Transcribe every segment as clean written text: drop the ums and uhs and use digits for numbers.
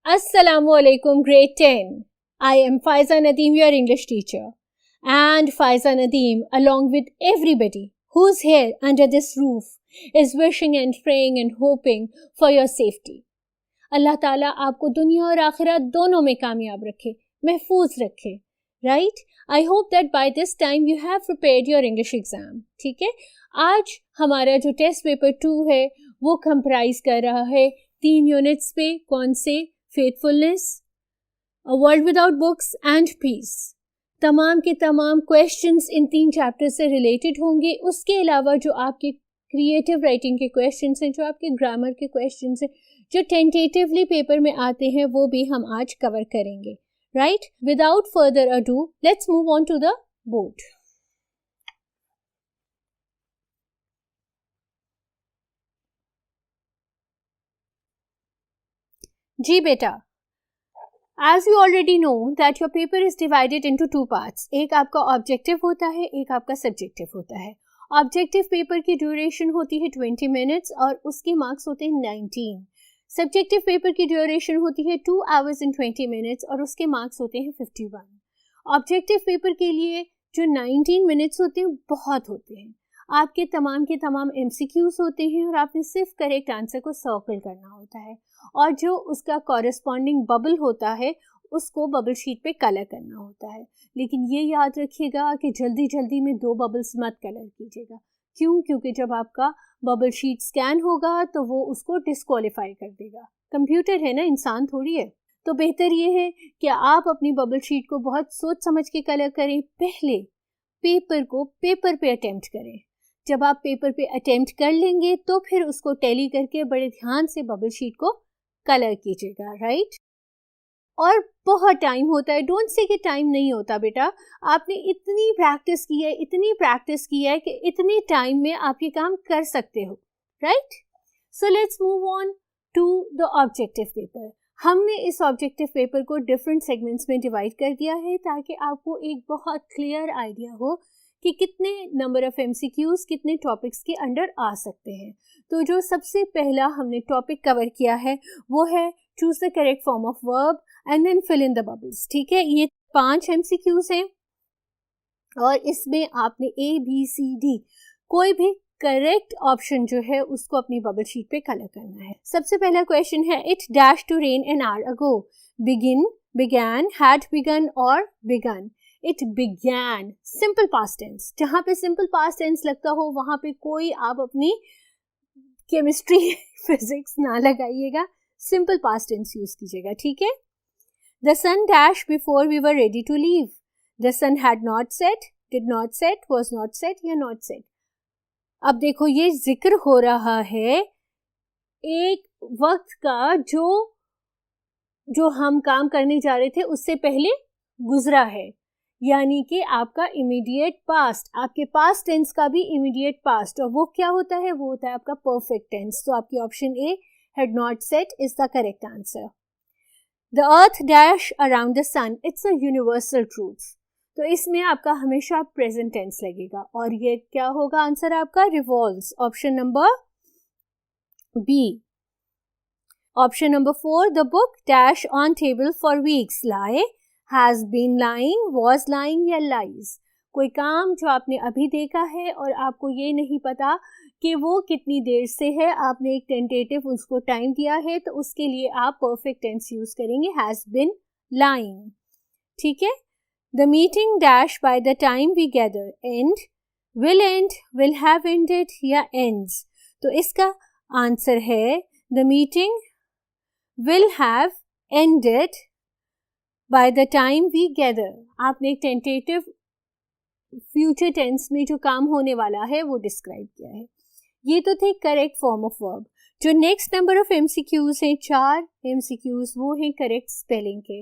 Assalamualaikum grade 10. I am Faiza Nadeem, your English teacher. And Faiza Nadeem, along with everybody who's here under this roof, is wishing and praying and hoping for your safety. Allah Ta'ala आपको दुनिया और आखिरत दोनों में कामयाब रखे, महफूज रखे. Right? I hope that by this time you have prepared your English exam. ठीक है? आज हमारा जो टेस्ट पेपर 2 है वो कंप्राइज कर रहा है 3 यूनिट्स पे. कौन से? Faithfulness, a world without books and peace. तमाम के तमाम क्वेश्चंस इन 3 चैप्टर से रिलेटेड होंगे. उसके अलावा जो आपके क्रिएटिव राइटिंग के क्वेश्चंस हैं, जो आपके ग्रामर के क्वेश्चंस हैं, जो टेंटेटिवली पेपर में आते हैं, वो भी हम आज कवर करेंगे. Right? Without further ado, let's move on to the board. जी बेटा, as you already know that your paper is divided into 2 parts. एक आपका ऑब्जेक्टिव होता है, एक आपका सब्जेक्टिव होता है. ऑब्जेक्टिव पेपर की ड्यूरेशन होती है 20 मिनट्स और उसके मार्क्स होते हैं 19. सब्जेक्टिव पेपर की ड्यूरेशन होती है 2 hours and 20 minutes और उसके मार्क्स होते हैं 51. ऑब्जेक्टिव पेपर के लिए जो 19 मिनट्स होते हैं बहुत होते हैं. आपके तमाम के तमाम MCQs होते हैं और आपने सिर्फ करेक्ट आंसर को सर्कल करना होता है और जो उसका कॉरेस्पॉन्डिंग बबल होता है उसको बबल शीट पे कलर करना होता है. लेकिन ये याद रखिएगा कि जल्दी जल्दी में 2 बबल्स मत कलर कीजिएगा. क्यों? क्योंकि जब आपका बबल शीट स्कैन होगा तो वो उसको डिस्क्वालीफाई कर देगा. कंप्यूटर है ना, इंसान थोड़ी है. तो बेहतर ये है कि आप अपनी बबल शीट को बहुत सोच समझ के कलर करें. पहले पेपर को पेपर पे अटेम्प्ट करें. जब आप पेपर पे अटेम्प्ट कर लेंगे तो फिर उसको टैली करके बड़े ध्यान से बबल शीट को कलर कीजिएगा. राइट? और बहुत टाइम होता है. डोंट से कि टाइम नहीं होता बेटा. आपने इतनी प्रैक्टिस की है कि इतने टाइम में आप ये काम कर सकते हो. Right? So let's move on to the objective paper. हमने इस ऑब्जेक्टिव पेपर को डिफरेंट सेगमेंट्स में डिवाइड कर दिया है ताकि आपको एक बहुत क्लियर आइडिया हो कि कितने नंबर ऑफ MCQs कितने टॉपिक्स के अंडर आ सकते हैं. तो जो सबसे पहला हमने टॉपिक कवर किया है वो है choose the correct form of verb and then fill in the bubbles. ठीक है? ये 5 MCQs हैं और इसमें आपने ABCD कोई भी करेक्ट ऑप्शन जो है उसको अपनी बबल शीट पे कलर करना है. सबसे पहला क्वेश्चन है it dash to rain an hour ago. Begin, began, had begun और begun. It began. Simple past tense. जहाँ पे सिंपल पास्ट टेंस लगता हो वहाँ पे कोई आप अपनी केमिस्ट्री फिजिक्स ना लगाइएगा. सिंपल पास्ट टेंस यूज कीजिएगा. ठीक है? The sun dashed before we were ready to leave. The sun had not set, did not set, was not set या not set. अब देखो ये जिक्र हो रहा है एक वक्त का जो हम काम करने जा रहे थे उससे पहले गुजरा है. यानी कि आपका इमीडिएट पास्ट, आपके पास्ट टेंस का भी इमीडिएट पास्ट. और वो क्या होता है? वो होता है आपका परफेक्ट टेंस. तो आपकी option A had not set is the correct answer. The earth dash around the sun. It's a universal truth. तो इसमें आपका हमेशा प्रेजेंट टेंस लगेगा और ये क्या होगा आंसर आपका? Revolves. Option number B. Option number 4 the book dash on table for weeks. Lie, has been lying, was lying या lies. कोई काम जो आपने अभी देखा है और आपको ये नहीं पता कि वो कितनी देर से है, आपने एक टेंटेटिव उसको टाइम दिया है तो उसके लिए आप परफेक्ट टेंस यूज करेंगे has been lying. ठीक है? The meeting dash by the time we gather. End, will have ended या ends. तो इसका आंसर है the meeting will have ended by the time we gather. आपने एक टेंटेटिव फ्यूचर टेंस में जो काम होने वाला है वो डिस्क्राइब किया है. ये तो थे करेक्ट फॉर्म ऑफ वर्ब. जो नेक्स्ट नंबर ऑफ MCQs हैं 4 MCQs वो हैं करेक्ट स्पेलिंग के.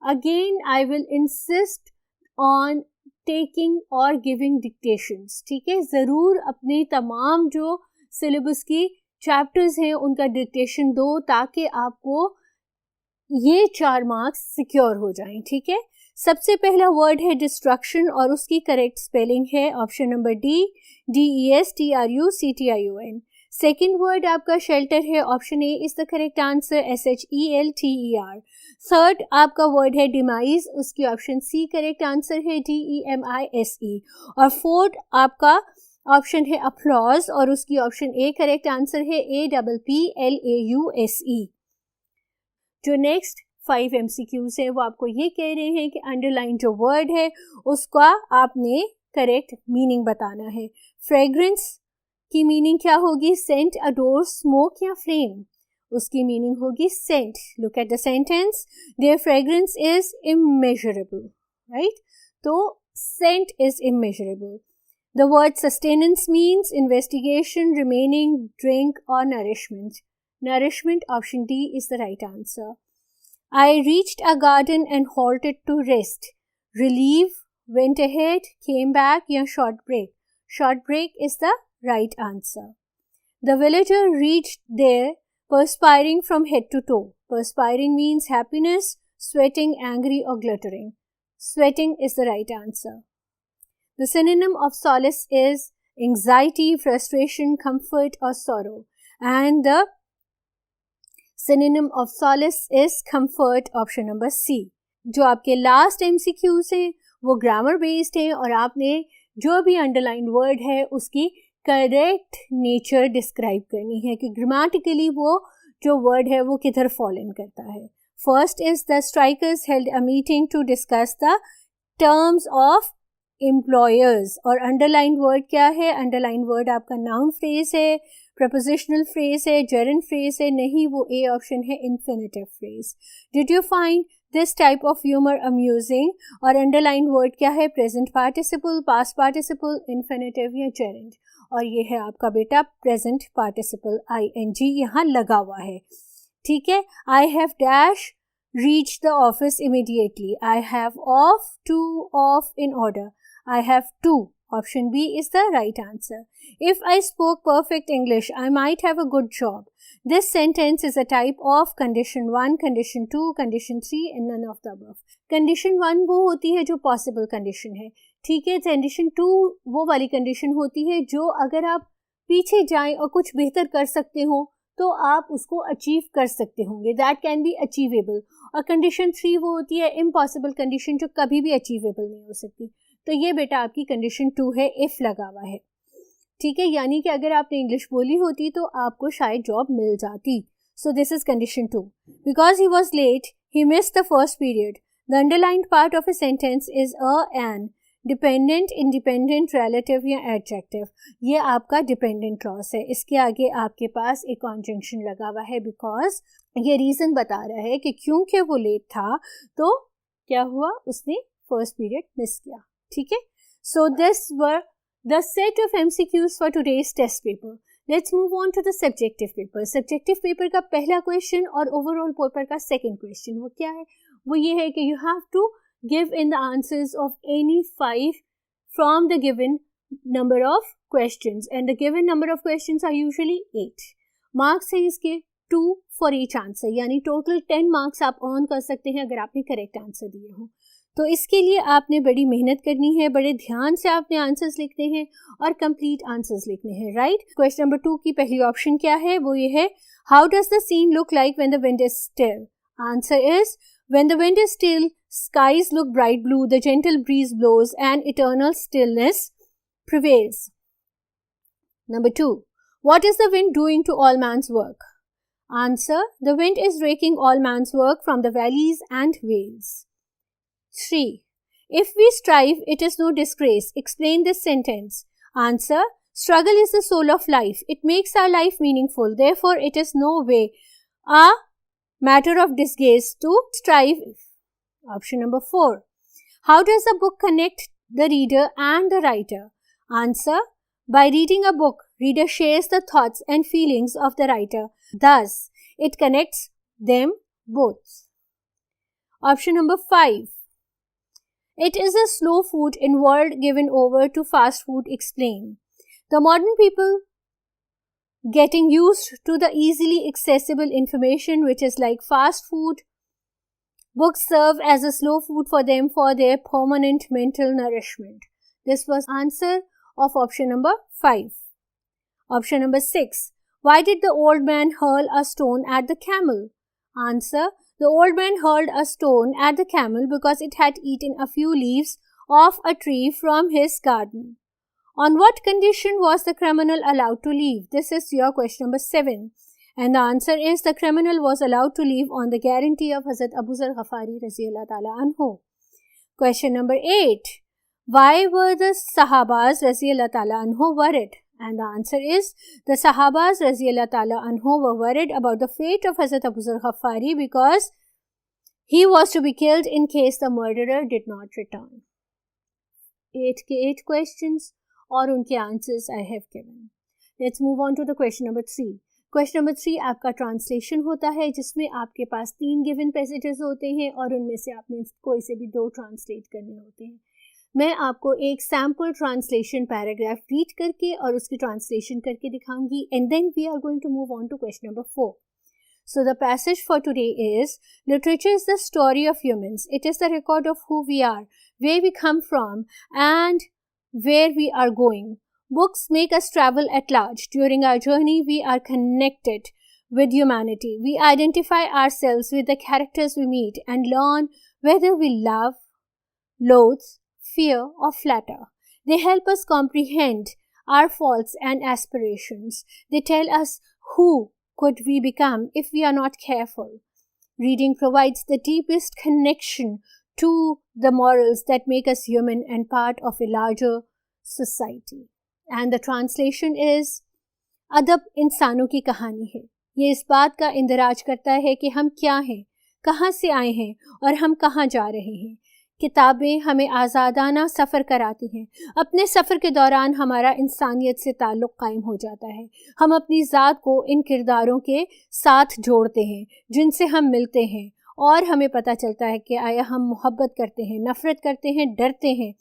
Again I will insist on taking और गिविंग डिक्टेशंस. ठीक है? ज़रूर अपने तमाम जो सिलेबस की चैप्टर्स हैं उनका डिक्टेशन दो ताकि आपको ये 4 मार्क्स सिक्योर हो जाएं. ठीक है? सबसे पहला वर्ड है डिस्ट्रक्शन और उसकी करेक्ट स्पेलिंग है option number D, DESTRUCTION. Second word आपका शेल्टर है, option A is the correct answer, SHELTER। Third आपका वर्ड है डिमाइज, उसकी ऑप्शन सी करेक्ट आंसर है, DEMISE। और फोर्थ आपका ऑप्शन है अप्लॉज और उसकी ऑप्शन ए करेक्ट आंसर है, APPLAUSE। जो नेक्स्ट 5 MCQs है वो आपको ये कह रहे हैं कि अंडरलाइन जो वर्ड है उसका आपने करेक्ट मीनिंग बताना है। फ्रेग्रेंस की मीनिंग क्या होगी? सेंट, अडोर, स्मोक या फ्लेम? उसकी मीनिंग होगी scent. Look at the sentence, there fragrance is imaginable, right? तो scent is imaginable. The word sustenance means investigation, remaining, drink or nourishment. Nourishment, option D is the right answer. I reached a garden and halted to rest. Relieve, went ahead, came back या short break. Short break is the right answer. The villager reached there perspiring from head to toe. Perspiring means happiness, sweating, angry or glittering. Sweating is the right answer. The synonym of solace is anxiety, frustration, comfort or sorrow. And the synonym of solace is comfort, option number C. जो आपके last MCQs हैं वो grammar based हैं और आपने जो भी underline word है उसकी करेक्ट नेचर डिस्क्राइब करनी है कि ग्रामेटिकली वो जो वर्ड है वो किधर फॉल इन करता है। First is the strikers held a meeting to discuss the terms of employers. और अंडरलाइन वर्ड क्या है? अंडरलाइन वर्ड आपका नाउन फ्रेज है, प्रपोजिशनल फ्रेज है, जेरंड फ्रेज है, नहीं वो ए ऑप्शन है, infinitive phrase. Did you find this type of humour amusing? और अंडरलाइन वर्ड क्या है? Present participle, past participle, infinitive या जेरंड। और ये है आपका बेटा प्रेजेंट पार्टिसिपल, ING यहाँ लगा हुआ है, ठीक है। I have dash reach the office immediately. I have off, to, off in order. I have to. Option B is the right answer. If I spoke perfect English, I might have a good job. This sentence is a type of condition 1, condition 2, condition 3 and none of the above. Condition 1 वो होती है जो possible condition है, ठीक है। condition 2 वो वाली condition होती है जो अगर आप पीछे जाएं और कुछ बेहतर कर सकते हो तो आप उसको अचीव कर सकते होंगे, दैट कैन बी अचीवेबल। और कंडीशन 3 वो होती है इम्पॉसिबल कंडीशन जो कभी भी अचीवेबल नहीं हो सकती। तो ये बेटा आपकी कंडीशन 2 है, इफ लगा हुआ है, ठीक है। यानी कि अगर आपने इंग्लिश बोली होती तो आपको शायद जॉब मिल जाती। So this is condition 2। Because he was late he missed the first period. The underlined part of a sentence is an dependent, independent, relative या एडजेक्टिव। ये आपका डिपेंडेंट क्लॉज है, इसके आगे आपके पास एक कॉन्जंक्शन लगा हुआ है बिकॉज ये रीजन बता रहा है कि क्योंकि वो लेट था तो क्या हुआ, उसने फर्स्ट पीरियड मिस किया, ठीक है। So this were the set of MCQs for today's test paper. Let's move on to the subjective paper. Subjective paper का पहला क्वेश्चन और ओवरऑल पेपर का सेकेंड क्वेश्चन वो क्या है? वो ये है कि you have to give in the answers of any 5 from the given number of questions and the given number of questions are usually 8. Marks है इसके 2 for each answer, यानी टोटल 10 मार्क्स आप अर्न कर सकते हैं अगर आपने करेक्ट आंसर दिए हो। तो इसके लिए आपने बड़ी मेहनत करनी है, बड़े ध्यान से आपने आंसर्स लिखने हैं और कंप्लीट आंसर्स लिखने हैं, राइट। क्वेश्चन नंबर 2 की पहली ऑप्शन क्या है? वो ये है, how does the scene look like when the wind is still? Answer is, when the wind is still, skies look bright blue, the gentle breeze blows, and eternal stillness prevails. Number 2. What is the wind doing to all man's work? Answer. The wind is raking all man's work from the valleys and vales. 3. If we strive, it is no disgrace. Explain this sentence. Answer. Struggle is the soul of life. It makes our life meaningful. Therefore, it is no way a matter of disgrace to strive. Option number 4. How does a book connect the reader and the writer? Answer. By reading a book, reader shares the thoughts and feelings of the writer. Thus, it connects them both. Option number 5. It is a slow food in world given over to fast food. Explain. The modern people getting used to the easily accessible information which is like fast food. Books serve as a slow food for them for their permanent mental nourishment. This was answer of option number 5. Option number 6. Why did the old man hurl a stone at the camel? Answer. The old man hurled a stone at the camel because it had eaten a few leaves off a tree from his garden. On what condition was the criminal allowed to leave? This is your question number 7. And the answer is the criminal was allowed to leave on the guarantee of Hazrat Abu Zar Ghafari Raziyallahu Ta'ala Anhu. Question number 8. Why were the Sahabas Raziyallahu Ta'ala Anhu worried? And the answer is the Sahabas Raziyallahu Ta'ala Anhu were worried about the fate of Hazrat Abu Zar Ghafari because he was to be killed in case the murderer did not return. 8 के 8 questions और उनके answers I have given. Let's move on to the question number 3. Question number 3 आपका translation होता है जिसमें आपके पास 3 given passages होते हैं और उनमें से आपने कोई से भी 2 ट्रांसलेट करने होते हैं. मैं आपको एक सैम्पल ट्रांसलेशन पैराग्राफ रीड करके और उसकी ट्रांसलेशन करके दिखाऊंगी and then we are going to move on to question number 4. So the passage for today is, literature is the story of humans. It is the record of who we are, where we come from and where we are going. Books make us travel at large. During our journey, we are connected with humanity. We identify ourselves with the characters we meet and learn whether we love, loathe, fear or flatter. They help us comprehend our faults and aspirations. They tell us who could we become if we are not careful. Reading provides the deepest connection to the morals that make us human and part of a larger society. And the translation is, अदब इंसानों की कहानी है. ये इस बात का इंदराज करता है कि हम क्या हैं, कहाँ से आए हैं और हम कहाँ जा रहे हैं. किताबें हमें आज़ादाना सफ़र कराती हैं. अपने सफ़र के दौरान हमारा इंसानियत से ताल्लुक़ कायम हो जाता है. हम अपनी ज़ात को इन किरदारों के साथ जोड़ते हैं जिनसे हम मिलते हैं और हमें पता चलता है कि आया हम मोहब्बत करते हैं, नफ़रत करते हैं, डरते हैं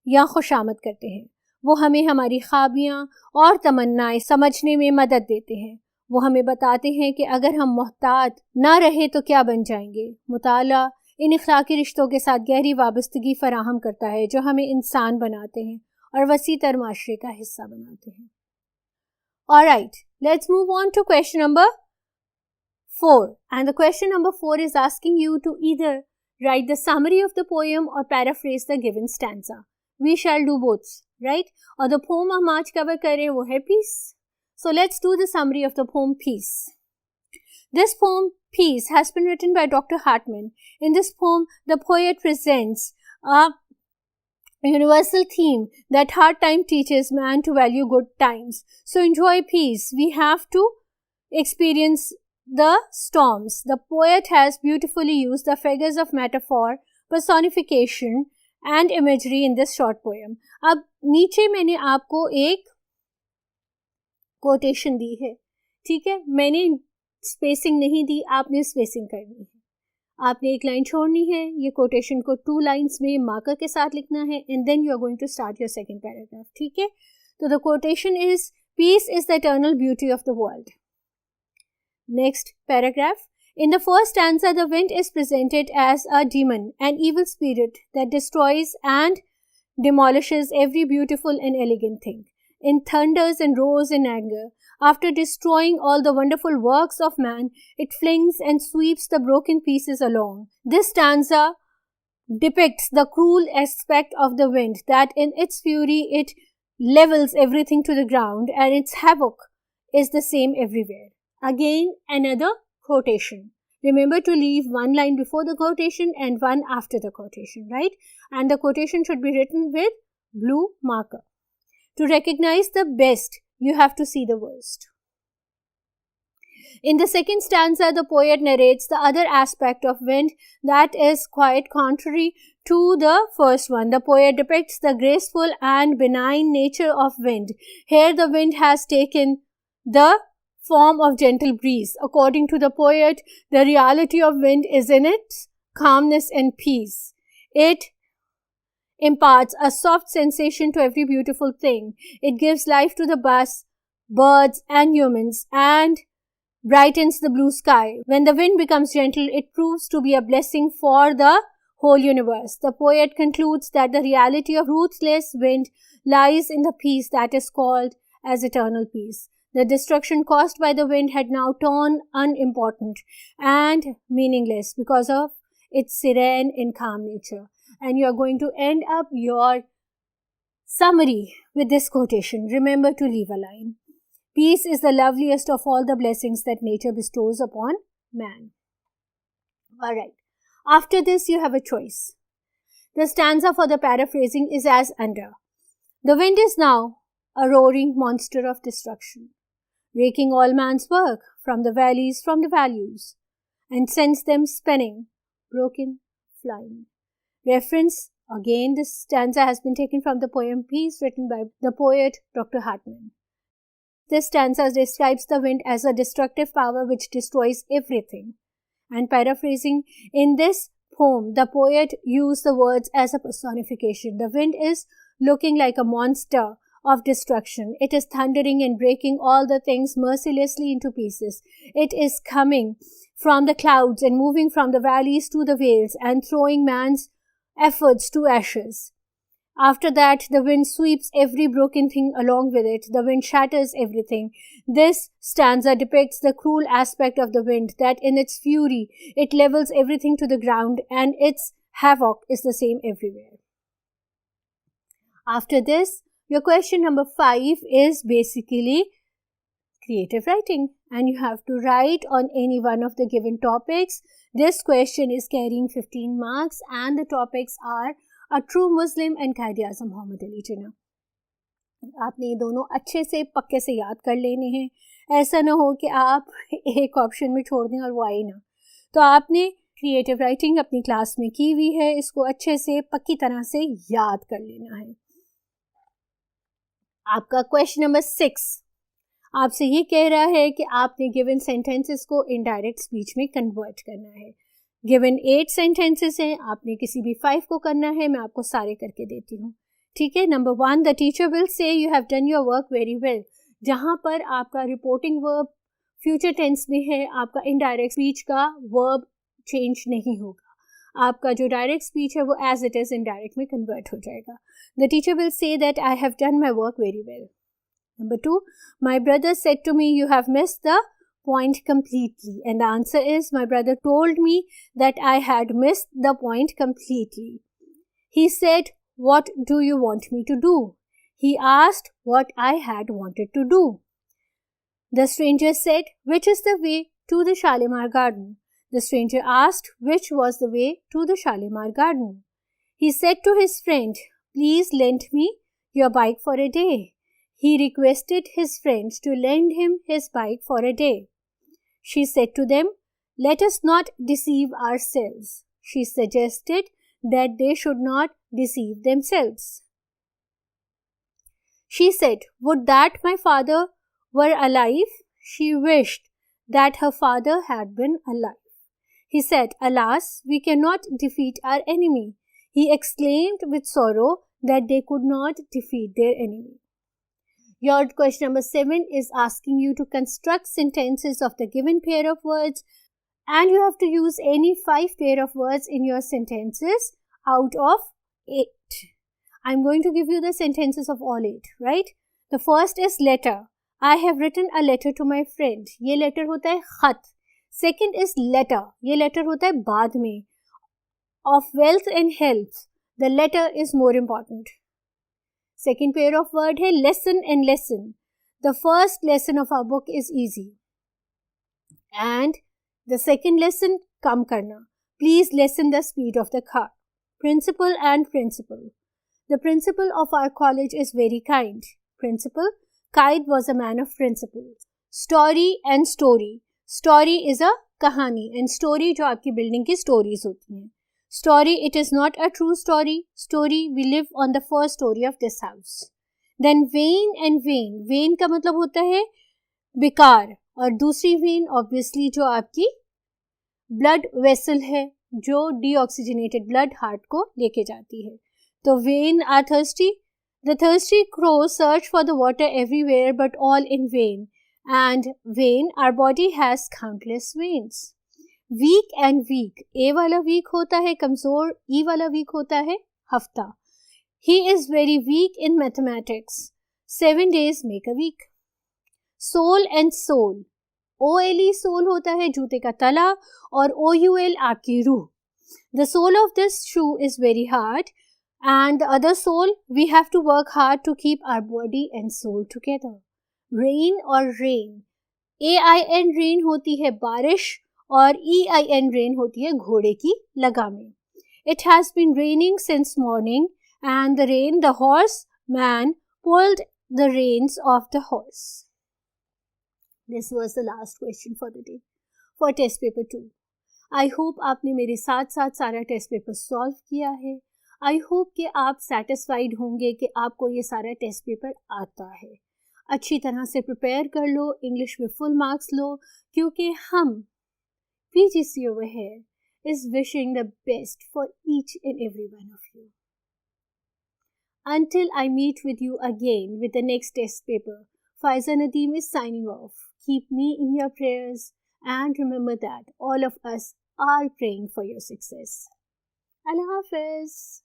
या खुशामद करते हैं. वो हमें हमारी ख्वाबियाँ और तमन्नाएं समझने में मदद देते हैं. वो हमें बताते हैं कि अगर हम मोहतात ना रहे तो क्या बन जाएंगे. मुताला इन इखलाकी रिश्तों के साथ गहरी वाबस्तगी फराहम करता है जो हमें इंसान बनाते हैं और वसी तर माशरे का हिस्सा बनाते हैं. Alright, let's move on to question number 4. And the question number 4 is asking you to either write the summary of the poem or paraphrase the given stanza. We shall do both, right? और the poem हम आज cover कर रहे हैं वो है Peace. So let's do the summary of the poem Peace. This poem Peace has been written by Dr. Hartman. In this poem, the poet presents a universal theme that hard time teaches man to value good times. So enjoy peace. We have to experience the storms. The poet has beautifully used the figures of metaphor, personification and imagery in this short poem. अब नीचे मैंने आपको एक quotation दी है, ठीक है. मैंने spacing नहीं दी, आपने स्पेसिंग करनी है. आपने एक लाइन छोड़नी है, ये कोटेशन को 2 लाइन्स में मार्कर के साथ लिखना है and then you are going to start your second paragraph. ठीक है. तो the quotation is, peace is the eternal beauty of the world. Next paragraph. In the first stanza, the wind is presented as a demon, an evil spirit that destroys and demolishes every beautiful and elegant thing. It thunders and roars in anger. After destroying all the wonderful works of man, it flings and sweeps the broken pieces along. This stanza depicts the cruel aspect of the wind, that in its fury it levels everything to the ground, and its havoc is the same everywhere. Again, another quotation. Remember to leave one line before the quotation and one after the quotation, right? And the quotation should be written with blue marker. To recognize the best, you have to see the worst. In the second stanza, the poet narrates the other aspect of wind that is quite contrary to the first one. The poet depicts the graceful and benign nature of wind. Here, the wind has taken the form of gentle breeze. According to the poet, the reality of wind is in its calmness and peace. It imparts a soft sensation to every beautiful thing. It gives life to the birds and humans and brightens the blue sky. When the wind becomes gentle, it proves to be a blessing for the whole universe. The poet concludes that the reality of ruthless wind lies in the peace that is called as eternal peace. The destruction caused by the wind had now turned unimportant and meaningless because of its serene and calm nature. And you are going to end up your summary with this quotation. Remember to leave a line. Peace is the loveliest of all the blessings that nature bestows upon man. Alright. After this, you have a choice. The stanza for the paraphrasing is as under. The wind is now a roaring monster of destruction, raking all man's work from the valleys, from the values, and sends them spinning, broken, flying. Reference, again, this stanza has been taken from the poem Peace, written by the poet Dr. Hartman. This stanza describes the wind as a destructive power which destroys everything. And paraphrasing, in this poem, the poet used the words as a personification. The wind is looking like a monster of destruction. It is thundering and breaking all the things mercilessly into pieces. It is coming from the clouds and moving from the valleys to the vales and throwing man's efforts to ashes. After that, the wind sweeps every broken thing along with it. The wind shatters everything. This stanza depicts the cruel aspect of the wind, that in its fury, it levels everything to the ground, and its havoc is the same everywhere. After this, your question number 5 is basically creative writing, and you have to write on any one of the given topics. This question is carrying 15 marks, and the topics are A True Muslim and Quaid-e-Azam Muhammad Ali Jinnah. आपने ये दोनों अच्छे से पक्के से याद कर लेने हैं. ऐसा ना हो कि आप एक ऑप्शन में छोड़ दें और वो आए ना. तो आपने क्रिएटिव राइटिंग अपनी क्लास में की हुई है, इसको अच्छे से पक्की तरह से याद कर लेना है. आपका क्वेश्चन नंबर 6 आपसे ये कह रहा है कि आपने गिवन सेंटेंसेस को इनडायरेक्ट स्पीच में कन्वर्ट करना है. गिवन 8 सेंटेंसेस हैं, आपने किसी भी 5 को करना है. मैं आपको सारे करके देती हूँ, ठीक है. Number 1, the teacher will say you have done your work very well. जहाँ पर आपका रिपोर्टिंग वर्ब फ्यूचर टेंस में है, आपका इनडायरेक्ट स्पीच का वर्ब चेंज नहीं होगा. आपका जो डायरेक्ट स्पीच है वो एज इट इज इनडायरेक्ट में कन्वर्ट हो जाएगा. The teacher will say that I have done my work very well. Number 2, my brother said to me, you have missed the point completely. And the answer is, my brother told me that I had missed the point completely. He said, what do you want me to do? He asked what I had wanted to do. The stranger said, which is the way to the Shalimar Garden? The stranger asked which was the way to the Shalimar Garden. He said to his friend, please lend me your bike for a day. He requested his friends to lend him his bike for a day. She said to them, let us not deceive ourselves. She suggested that they should not deceive themselves. She said, would that my father were alive? She wished that her father had been alive. He said, alas, we cannot defeat our enemy. He exclaimed with sorrow that they could not defeat their enemy. Your question number 7 is asking you to construct sentences of the given pair of words, and you have to use any 5 pair of words in your sentences out of 8. I'm going to give you the sentences of all 8, right? The first is letter. I have written a letter to my friend. ये letter होता है खत. Second is letter. ये letter होता है बाद में. Of wealth and health, the letter is more important. Second pair of word है lesson and lesson. The first lesson of our book is easy. And the second lesson, come karna. Please lessen the speed of the car. Principal and principal. The principal of our college is very kind. Principal, Quaid was a man of principle. Story and story. Story is a कहानी and story जो आपकी building की stories होती हैं. Story, it is not a true story. Story, we live on the first story of this house. Then vein and vein. Vein का मतलब होता है विकार, और दूसरी vein obviously जो आपकी blood vessel है, जो deoxygenated blood heart को लेके जाती है. तो vein are thirsty. The thirsty crows search for the water everywhere but all in vain. And vein, our body has countless veins. Weak and week. A वाला week होता है कमजोर, ई वाला वीक होता है हफ्ता. He is very weak in mathematics. 7 days make a week. Soul and sole, OLE sole होता है जूते का तला और OUL आपकी रूह. The sole of this shoe is very hard and the other sole we have to work hard to keep our body and soul together. Rain और rain, AIN rain होती है बारिश और EIN rain होती है घोड़े की लगामें. It has been raining since morning and the rain, the horse man pulled the reins of the horse. This was the last question for the day for test paper 2. I hope आपने मेरे साथ साथ सारा test paper solve किया है. I hope कि आप satisfied होंगे कि आपको ये सारा टेस्ट पेपर आता है. अच्छी तरह से प्रिपेयर कर लो, इंग्लिश में फुल मार्क्स लो, क्योंकि हम PGC over here is wishing the best for each and every one of you. Until I meet with you again with the next test paper, Faiza Nadeem is signing off. Keep me in your prayers and remember that all of us are praying for your success. Allah Hafiz.